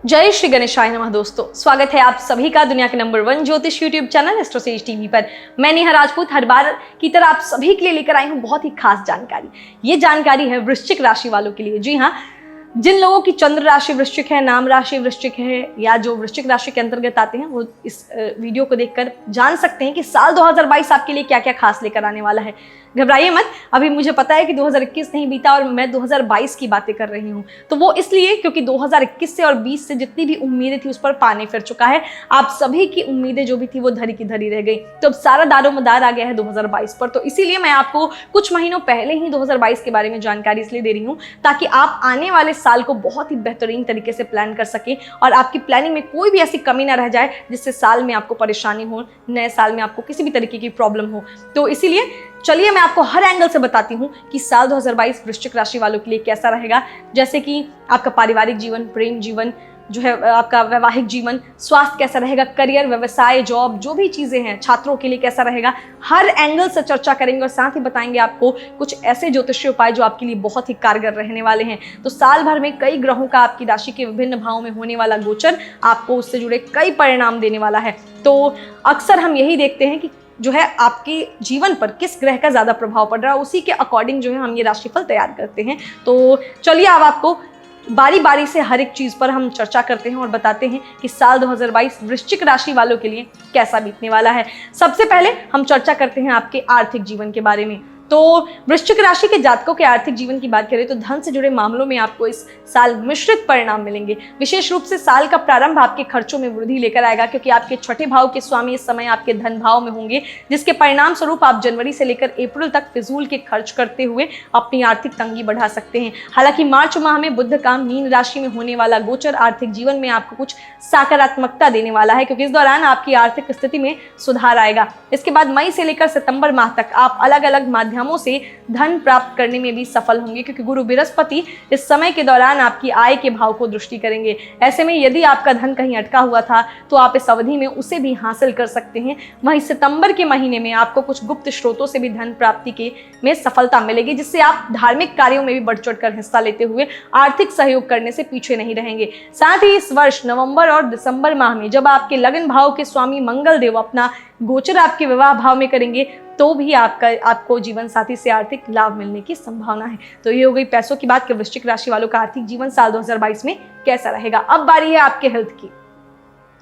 जय श्री गणेशाय नमः। दोस्तों, स्वागत है आप सभी का दुनिया के नंबर 1 ज्योतिष यूट्यूब चैनल एस्ट्रोसेज टीवी पर। मैं नेहा राजपूत हर बार की तरह आप सभी के लिए लेकर आई हूँ बहुत ही खास जानकारी। ये जानकारी है वृश्चिक राशि वालों के लिए। जी हाँ, जिन लोगों की चंद्र राशि वृश्चिक है, नाम राशि वृश्चिक है या जो वृश्चिक राशि के अंतर्गत आते हैं, वो इस वीडियो को देखकर जान सकते हैं कि साल 2022 आपके लिए क्या क्या खास लेकर आने वाला है। घबराइए मत, अभी मुझे पता है कि 2021 नहीं बीता और मैं 2022 की बातें कर रही हूँ। तो वो इसलिए क्योंकि 2021 से और 20 से जितनी भी उम्मीदें थी उस पर पानी फिर चुका है। आप सभी की उम्मीदें जो भी थी वो धरी की धरी रह गई। तो अब सारा दारोमदार आ गया है 2022 पर। तो इसीलिए मैं आपको कुछ महीनों पहले ही 2022 के बारे में जानकारी इसलिए दे रही हूँ ताकि आप आने वाले साल को बहुत ही बेहतरीन तरीके से प्लान कर सकें और आपकी प्लानिंग में कोई भी ऐसी कमी ना रह जाए जिससे साल में आपको परेशानी हो, नए साल में आपको किसी भी तरीके की प्रॉब्लम हो। तो इसीलिए चलिए मैं आपको हर एंगल से बताती हूँ कि साल 2022 वृश्चिक राशि वालों के लिए कैसा रहेगा। जैसे कि आपका पारिवारिक जीवन, प्रेम जीवन जो है, आपका वैवाहिक जीवन, स्वास्थ्य कैसा रहेगा, करियर, व्यवसाय, जॉब, जो भी चीजें हैं, छात्रों के लिए कैसा रहेगा, हर एंगल से चर्चा करेंगे और साथ ही बताएंगे आपको कुछ ऐसे ज्योतिषीय उपाय जो आपके लिए बहुत ही कारगर रहने वाले हैं। तो साल भर में कई ग्रहों का आपकी राशि के विभिन्न भावों में होने वाला गोचर आपको उससे जुड़े कई परिणाम देने वाला है। तो अक्सर हम यही देखते हैं कि जो है आपके जीवन पर किस ग्रह का ज्यादा प्रभाव पड़ रहा है, उसी के अकॉर्डिंग जो है हम ये राशिफल तैयार करते हैं। तो चलिए अब आपको बारी बारी से हर एक चीज पर हम चर्चा करते हैं और बताते हैं कि साल 2022 वृश्चिक राशि वालों के लिए कैसा बीतने वाला है। सबसे पहले हम चर्चा करते हैं आपके आर्थिक जीवन के बारे में। तो वृश्चिक राशि के जातकों के आर्थिक जीवन की बात करें तो धन से जुड़े मामलों में आपको इस साल मिश्रित परिणाम मिलेंगे। विशेष रूप से साल का प्रारंभ आपके खर्चों में वृद्धि लेकर आएगा क्योंकि आपके छठे भाव के स्वामी इस समय आपके धन भाव में होंगे, जिसके परिणाम स्वरूप आप जनवरी से लेकर अप्रैल तक फिजूल के खर्च करते हुए अपनी आर्थिक तंगी बढ़ा सकते हैं। हालांकि मार्च माह में बुध का मीन राशि में होने वाला गोचर आर्थिक जीवन में आपको कुछ सकारात्मकता देने वाला है क्योंकि इस दौरान आपकी आर्थिक स्थिति में सुधार आएगा। इसके बाद मई से लेकर सितंबर माह तक आप अलग अलग माध्यमों से धन प्राप्त करने में भी सफल होंगे क्योंकि गुरु बृहस्पति इस समय के दौरान आपकी आय के भाव को दृष्टि करेंगे। ऐसे में यदि आपका धन कहीं अटका हुआ था तो आप इस अवधि में उसे भी हासिल कर सकते हैं। वहीं सितंबर के महीने में आपको कुछ गुप्त स्रोतों से भी धन प्राप्ति में सफलता मिलेगी, जिससे आप धार्मिक कार्यों में भी बढ़ चढ़ कर हिस्सा लेते हुए आर्थिक सहयोग करने से पीछे नहीं रहेंगे। साथ ही इस वर्ष नवंबर और दिसंबर माह में जब आपके लगन भाव के स्वामी मंगल देव अपना गोचर आपके विवाह भाव में करेंगे तो भी आपको जीवन साथी से आर्थिक लाभ मिलने की संभावना है। तो ये हो गई पैसों की बात कि वृश्चिक राशि वालों का आर्थिक जीवन साल 2022 में कैसा रहेगा। अब बारी है आपके हेल्थ की।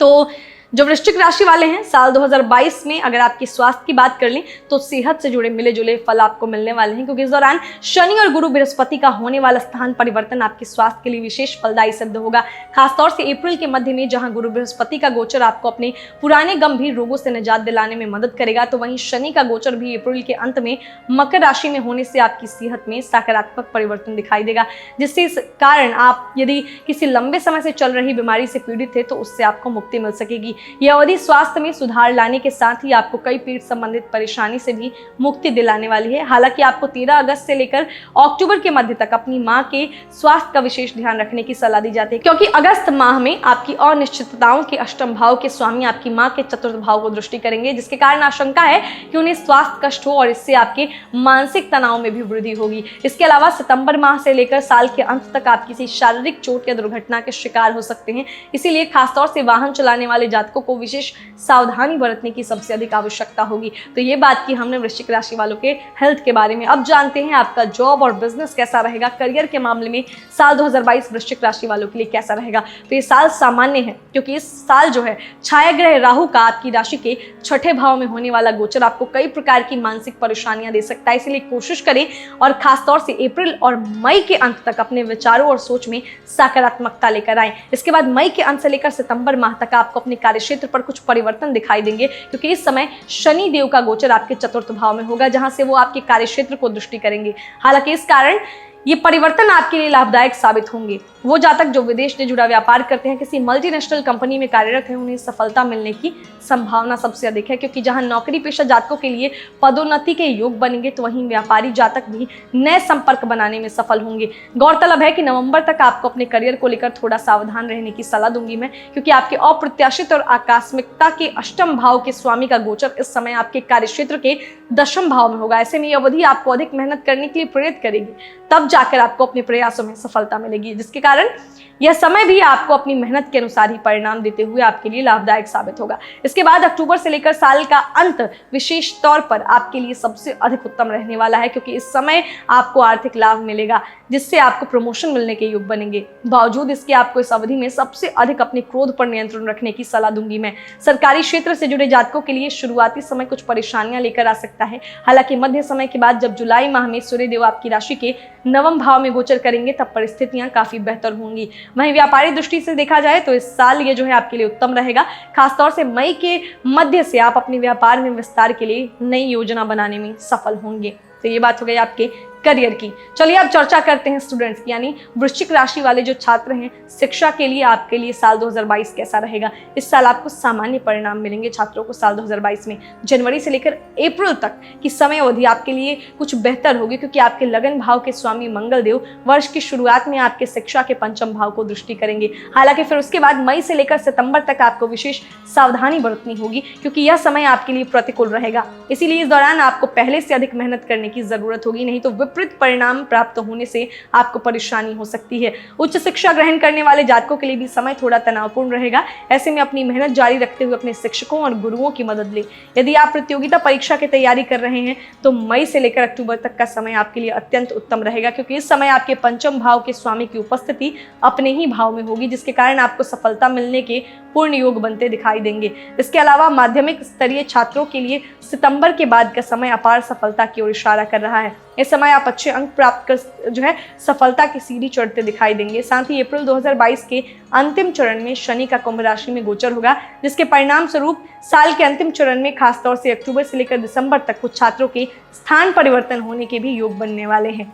तो जो वृश्चिक राशि वाले हैं, साल 2022 में अगर आपकी स्वास्थ्य की बात कर लें तो सेहत से जुड़े मिले जुले फल आपको मिलने वाले हैं क्योंकि इस दौरान शनि और गुरु बृहस्पति का होने वाला स्थान परिवर्तन आपके स्वास्थ्य के लिए विशेष फलदायी सिद्ध होगा। खासतौर से अप्रैल के मध्य में जहां गुरु बृहस्पति का गोचर आपको अपने पुराने गंभीर रोगों से निजात दिलाने में मदद करेगा, तो वहीं शनि का गोचर भी अप्रैल के अंत में मकर राशि में होने से आपकी सेहत में सकारात्मक परिवर्तन दिखाई देगा, जिससे इस कारण आप यदि किसी लंबे समय से चल रही बीमारी से पीड़ित थे तो उससे आपको मुक्ति मिल सकेगी। यह अवधि स्वास्थ्य में सुधार लाने के साथ ही आपको कई पेट संबंधित परेशानी से भी मुक्ति दिलाने वाली है। हालांकि आपको 13 अगस्त से लेकर अक्टूबर के मध्य तक अपनी मां के स्वास्थ्य का विशेष ध्यान रखने की सलाह दी जाती है क्योंकि अगस्त माह में आपकी अनिश्चितताओं के अष्टम भाव के स्वामी आपकी मां के चतुर्थ भाव को दृष्टि करेंगे, जिसके कारण आशंका है कि उन्हें स्वास्थ्य कष्ट हो और इससे आपके मानसिक तनाव में भी वृद्धि होगी। इसके अलावा सितंबर माह से लेकर साल के अंत तक आप किसी शारीरिक चोट या दुर्घटना के शिकार हो सकते हैं। इसीलिए खासतौर से वाहन चलाने वाले जातकों को विशेष सावधानी बरतने की सबसे अधिक आवश्यकता होगी। तो ये बात की हमने वृश्चिक राशि वालों के हेल्थ के बारे में। अब जानते हैं आपका जॉब और बिजनेस कैसा रहेगा। करियर के मामले में साल 2022 वृश्चिक राशि वालों के लिए कैसा रहेगा। तो ये साल सामान्य है क्योंकि इस साल जो है छाया ग्रह राहु का आपकी राशि के छठे भाव में होने वाला गोचर आपको कई प्रकार की मानसिक परेशानियां दे सकता है। इसलिए कोशिश करें और खासतौर से अप्रैल और मई के अंत तक अपने विचारों और सोच में सकारात्मकता लेकर आए। इसके बाद मई के अंत से लेकर सितंबर माह तक आपको अपने कार्यक्षेत्र पर कुछ परिवर्तन दिखाई देंगे क्योंकि इस समय शनि देव का गोचर आपके चतुर्थ भाव में होगा जहां से वो आपके कार्यक्षेत्र को दृष्टि करेंगे। हालांकि इस कारण ये परिवर्तन आपके लिए लाभदायक साबित होंगे। वो जातक जो विदेश से जुड़ा व्यापार करते हैं, किसी मल्टीनेशनल कंपनी में कार्यरत है, उन्हें सफलता मिलने की संभावना सबसे अधिक है क्योंकि जहां नौकरी पेशा जातकों के लिए पदोन्नति के योग बनेंगे तो वहीं व्यापारी जातक भी नए संपर्क बनाने में सफल होंगे। गौरतलब है कि नवंबर तक आपको अपने करियर को लेकर थोड़ा सावधान रहने की सलाह दूंगी मैं क्योंकि आपके अप्रत्याशित और आकस्मिकता के अष्टम भाव के स्वामी का गोचर इस समय आपके कार्यक्षेत्र के दशम भाव में होगा। ऐसे में ये अवधि आपको अधिक मेहनत करने के लिए प्रेरित करेगी, तब जाकर आपको अपने प्रयासों में सफलता मिलेगी, जिसके कारण यह समय भी आपको अपनी मेहनत के अनुसार ही परिणाम देते हुए आपके लिए लाभदायक साबित होगा। इसके बाद अक्टूबर से लेकर साल का अंत विशेष तौर पर आपके लिए सबसे अधिक उत्तम रहने वाला है, क्योंकि इस समय आपको आर्थिक लाभ मिलेगा, जिससे आपको प्रमोशन मिलने के योग बनेंगे। बावजूद इसके आपको इस अवधि में सबसे अधिक अपने क्रोध पर नियंत्रण रखने की सलाह दूंगी मैं। सरकारी क्षेत्र से जुड़े जातकों के लिए शुरुआती समय कुछ परेशानियां लेकर आ सकता है। हालांकि मध्य समय के बाद जब जुलाई माह में सूर्यदेव आपकी राशि के नवम भाव में गोचर करेंगे, तब परिस्थितियां काफी बेहतर होंगी। वहीं व्यापारी दृष्टि से देखा जाए तो इस साल ये जो है आपके लिए उत्तम रहेगा। खासतौर से मई के मध्य से आप अपने व्यापार में विस्तार के लिए नई योजना बनाने में सफल होंगे। तो ये बात हो गई आपके करियर की। चलिए अब चर्चा करते हैं स्टूडेंट्स की, यानी वृश्चिक राशि वाले जो छात्र हैं, शिक्षा के लिए आपके लिए साल 2022 कैसा रहेगा। इस साल आपको सामान्य परिणाम मिलेंगे छात्रों को। साल 2022 में जनवरी से लेकर अप्रैल तक की समय अवधि आपके लिए कुछ बेहतर होगी, क्योंकि आपके लगन भाव के स्वामी मंगल देव वर्ष की शुरुआत में आपके शिक्षा के पंचम भाव को दृष्टि करेंगे। हालांकि फिर उसके बाद मई से लेकर सितंबर तक आपको विशेष सावधानी बरतनी होगी, क्योंकि यह समय आपके लिए प्रतिकूल रहेगा। इसीलिए इस दौरान आपको पहले से अधिक मेहनत करने की जरूरत होगी, नहीं तो विपरीत परिणाम प्राप्त होने से आपको परेशानी हो सकती है। उच्च शिक्षा ग्रहण करने वाले जातकों के लिए भी समय थोड़ा तनावपूर्ण रहेगा। ऐसे में अपनी मेहनत जारी रखते हुए अपने शिक्षकों और गुरुओं की मदद लें। यदि आप प्रतियोगिता परीक्षा की तैयारी कर रहे हैं तो मई से लेकर अक्टूबर तक का समय आपके लिए अत्यंत उत्तम रहेगा, क्योंकि इस समय आपके पंचम भाव के स्वामी की उपस्थिति अपने ही भाव में होगी, जिसके कारण आपको सफलता मिलने के पूर्ण योग बनते दिखाई देंगे। इसके अलावा माध्यमिक स्तरीय छात्रों के लिए सितंबर के बाद का समय अपार सफलता की ओर इशारा कर रहा है। इस समय आप अच्छे अंक प्राप्त कर जो है सफलता की सीढ़ी चढ़ते दिखाई देंगे। साथ ही अप्रैल 2022 के अंतिम चरण में शनि का कुंभ राशि में गोचर होगा, जिसके परिणाम स्वरूप साल के अंतिम चरण में खासतौर से अक्टूबर से लेकर दिसंबर तक कुछ छात्रों के स्थान परिवर्तन होने के भी योग बनने वाले हैं।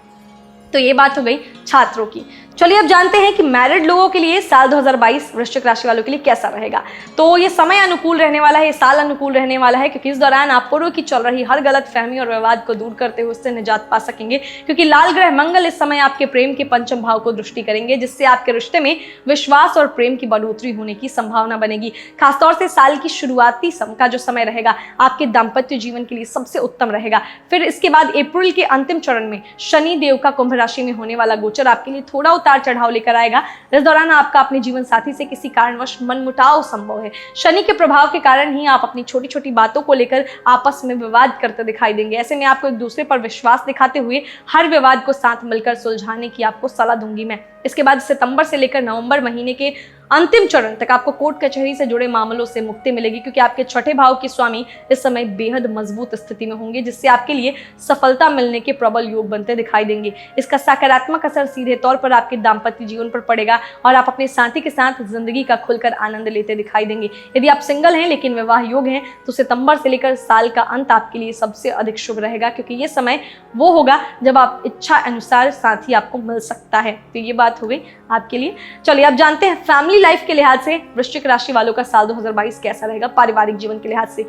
तो ये बात हो गई छात्रों की। चलिए अब जानते हैं कि मैरिड लोगों के लिए साल 2022 वृश्चिक राशि वालों के लिए कैसा रहेगा। तो ये समय अनुकूल रहने वाला है, ये साल अनुकूल रहने वाला है, क्योंकि इस दौरान आप पूर्व की चल रही हर गलत फहमी और विवाद को दूर करते हुए उससे निजात पा सकेंगे, क्योंकि लाल ग्रह मंगल इस समय आपके प्रेम के पंचम भाव को दृष्टि करेंगे, जिससे आपके रिश्ते में विश्वास और प्रेम की बढ़ोतरी होने की संभावना बनेगी। खासतौर से साल की शुरुआती का जो समय रहेगा आपके दाम्पत्य जीवन के लिए सबसे उत्तम रहेगा। फिर इसके बाद अप्रैल के अंतिम चरण में शनि देव का कुंभ राशि में होने वाला गोचर आपके लिए थोड़ा उतार चढ़ाव लेकर आएगा। इस दौरान आपका अपने जीवन साथी से किसी कारणवश मनमुटाव संभव है। शनि के प्रभाव के कारण ही आप अपनी छोटी छोटी बातों को लेकर आपस में विवाद करते दिखाई देंगे। ऐसे में आपको एक दूसरे पर विश्वास दिखाते हुए हर विवाद को साथ मिलकर सुलझाने की आपको सलाह दूंगी मैं। इसके बाद सितंबर से लेकर नवंबर महीने के अंतिम चरण तक आपको कोर्ट कचहरी से जुड़े मामलों से मुक्ति मिलेगी, क्योंकि आपके छठे भाव के स्वामी इस समय बेहद मजबूत स्थिति में होंगे, जिससे आपके लिए सफलता मिलने के प्रबल योग बनते दिखाई देंगे। इसका सकारात्मक असर सीधे तौर पर आपके दाम्पत्य जीवन पर पड़ेगा और आप अपने साथी के साथ जिंदगी का खुलकर आनंद लेते दिखाई देंगे। यदि आप सिंगल हैं लेकिन विवाह योग हैं तो सितंबर से लेकर साल का अंत आपके लिए सबसे अधिक शुभ रहेगा, क्योंकि ये समय वो होगा जब आप इच्छा अनुसार साथी आपको मिल सकता है। तो ये बात हो गई आपके लिए। चलिए अब जानते हैं फैमिली लाइफ के लिहाज से वृश्चिक राशि वालों का साल 2022 कैसा रहेगा पारिवारिक जीवन के लिहाज से।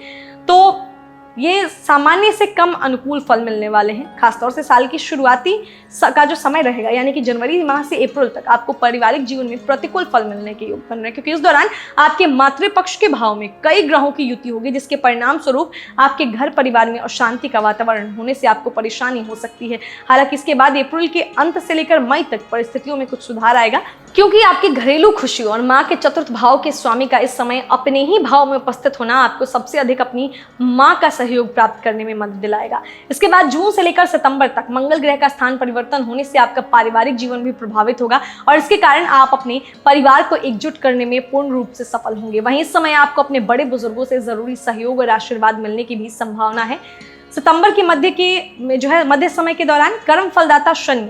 तो ये सामान्य से कम अनुकूल फल मिलने वाले हैं। खासतौर से साल की शुरुआती का जो समय रहेगा, यानी कि जनवरी माह से अप्रैल तक आपको पारिवारिक जीवन में प्रतिकूल फल मिलने के योग बन रहे हैं, क्योंकि इस दौरान आपके मातृपक्ष के भाव में कई ग्रहों की युति होगी, जिसके परिणाम स्वरूप आपके घर परिवार में अशांति का वातावरण होने से आपको परेशानी हो सकती है। हालांकि इसके बाद अप्रैल के अंत से लेकर मई तक परिस्थितियों में कुछ सुधार आएगा, क्योंकि आपके घरेलू खुशियों और माँ के चतुर्थ भाव के स्वामी का इस समय अपने ही भाव में उपस्थित होना आपको सबसे अधिक अपनी माँ का सहयोग प्राप्त करने में मदद दिलाएगा। इसके बाद जून से लेकर सितंबर तक मंगल ग्रह का स्थान परिवर्तन होने से आपका पारिवारिक जीवन भी प्रभावित होगा और इसके कारण आप अपने परिवार को एकजुट करने में पूर्ण रूप से सफल होंगे। वहीं इस समय आपको अपने बड़े बुजुर्गों से जरूरी सहयोग और आशीर्वाद मिलने की भी संभावना है। सितंबर के मध्य समय के दौरान कर्म फलदाता शनि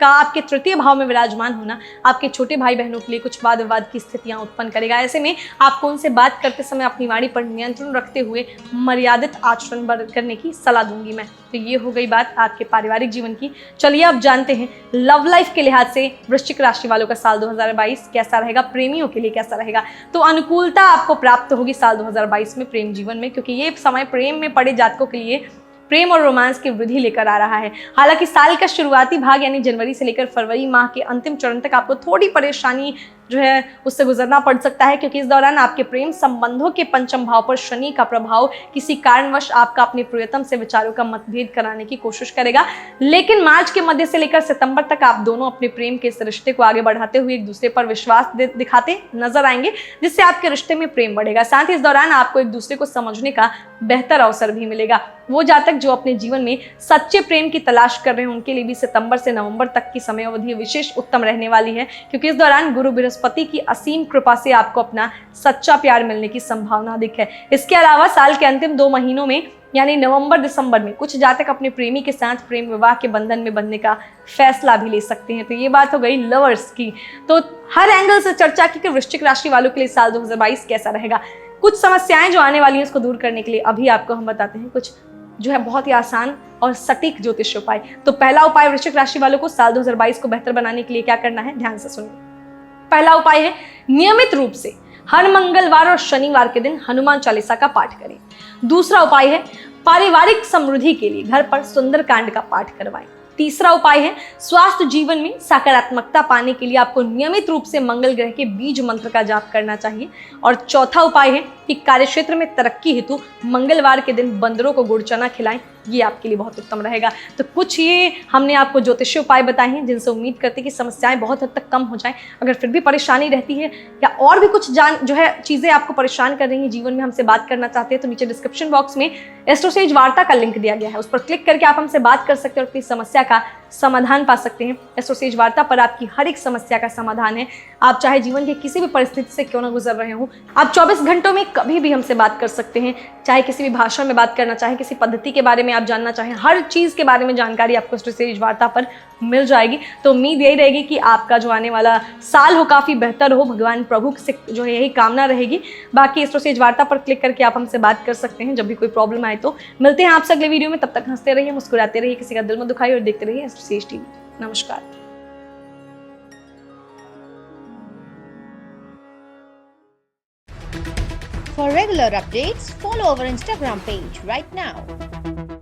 आपके तृतीय भाव में विराजमान होना आपके छोटे भाई बहनों के लिए कुछ वाद विवाद की स्थितियां उत्पन्न करेगा। ऐसे में आपको उनसे बात करते समय अपनी वाणी पर नियंत्रण रखते हुए मर्यादित आचरण करने की सलाह दूंगी मैं। तो ये हो गई बात आपके पारिवारिक जीवन की। चलिए अब जानते हैं लव लाइफ के लिहाज से वृश्चिक राशि वालों का साल 2022 कैसा रहेगा, प्रेमियों के लिए कैसा रहेगा। तो अनुकूलता आपको प्राप्त होगी साल 2022 में प्रेम जीवन में, क्योंकि ये समय प्रेम में पड़े जातकों के लिए प्रेम और रोमांस की वृद्धि लेकर आ रहा है। हालांकि साल का शुरुआती भाग यानी जनवरी से लेकर फरवरी माह के अंतिम चरण तक आपको थोड़ी परेशानी जो है उससे गुजरना पड़ सकता है, क्योंकि इस दौरान आपके प्रेम संबंधों के पंचम भाव पर शनि का प्रभाव किसी कारणवश आपका अपने प्रियतम से विचारों का मतभेद कराने की कोशिश करेगा। लेकिन मार्च के मध्य से लेकर सितंबर तक आप दोनों अपने प्रेम के इस रिश्ते को आगे बढ़ाते हुए एक दूसरे पर विश्वास दिखाते नजर आएंगे, जिससे आपके रिश्ते में प्रेम बढ़ेगा। साथ ही इस दौरान आपको एक दूसरे को समझने का बेहतर अवसर भी मिलेगा। वो जातक जो अपने जीवन में सच्चे प्रेम की तलाश कर रहे हैं उनके लिए भी सितंबर से नवंबर तक की समय अवधि विशेष उत्तम रहने वाली है, क्योंकि इस दौरान गुरु बृहस्पति की असीम कृपा से आपको अपना सच्चा प्यार मिलने की संभावना अधिक है। इसके अलावा साल के अंतिम 2 महीनों में यानी नवंबर दिसंबर में कुछ जातक अपने प्रेमी के साथ प्रेम विवाह के बंधन में बंधने का फैसला भी ले सकते हैं। तो ये बात हो गई लवर्स की। तो हर एंगल से चर्चा की कि वृश्चिक राशि वालों के लिए साल 2022 कैसा रहेगा। कुछ समस्याएं जो आने वाली हैं उसको दूर करने के लिए अभी आपको हम बताते हैं कुछ जो है बहुत ही आसान और सटीक ज्योतिष उपाय। तो पहला उपाय वृश्चिक राशि वालों को साल 2022 को बेहतर बनाने के लिए क्या करना है, ध्यान से सुनिए। पहला उपाय है नियमित रूप से हर मंगलवार और शनिवार के दिन हनुमान चालीसा का पाठ करें। दूसरा उपाय है पारिवारिक समृद्धि के लिए घर पर सुंदरकांड का पाठ करवाएं। तीसरा उपाय है स्वास्थ्य जीवन में सकारात्मकता पाने के लिए आपको नियमित रूप से मंगल ग्रह के बीज मंत्र का जाप करना चाहिए। और चौथा उपाय है कि कार्यक्षेत्र में तरक्की हेतु मंगलवार के दिन बंदरों को गुड़ चना खिलाएं, ये आपके लिए बहुत उत्तम रहेगा। तो कुछ ये हमने आपको ज्योतिषीय उपाय बताए हैं जिनसे उम्मीद करते हैं कि समस्याएं बहुत हद तक कम हो जाएं। अगर फिर भी परेशानी रहती है या और भी कुछ जो है चीजें आपको परेशान कर रही हैं जीवन में, हमसे बात करना चाहते हैं, तो नीचे डिस्क्रिप्शन बॉक्स में एस्ट्रोसेज वार्ता का लिंक दिया गया है, उस पर क्लिक करके आप हमसे बात कर सकते हैं और अपनी समस्या का समाधान पा सकते हैं। एस्ट्रोसेज वार्ता पर आपकी हर एक समस्या का समाधान है। आप चाहे जीवन की किसी भी परिस्थिति से क्यों ना गुजर रहे हो, आप 24 घंटों में कभी भी हमसे बात कर सकते हैं। चाहे किसी भी भाषा में बात करना चाहें, किसी पद्धति के बारे में आप जानना चाहें, हर चीज के बारे में जानकारी आपको एस्ट्रोसेज वार्ता पर मिल जाएगी। तो उम्मीद यही रहेगी कि आपका जो आने वाला साल हो काफी बेहतर हो, भगवान प्रभु से जो है यही कामना रहेगी। बाकी एस्ट्रोसेज वार्ता पर क्लिक करके आप हमसे बात कर सकते हैं जब भी कोई प्रॉब्लम आए। तो मिलते हैं आपसे अगले वीडियो में, तब तक हंसते रहिए, मुस्कुराते रहिए, किसी का दिल मत दुखाइए और देखते रहिए एस्ट्रोसेज टीवी। नमस्कार। For regular updates, follow our Instagram page right now.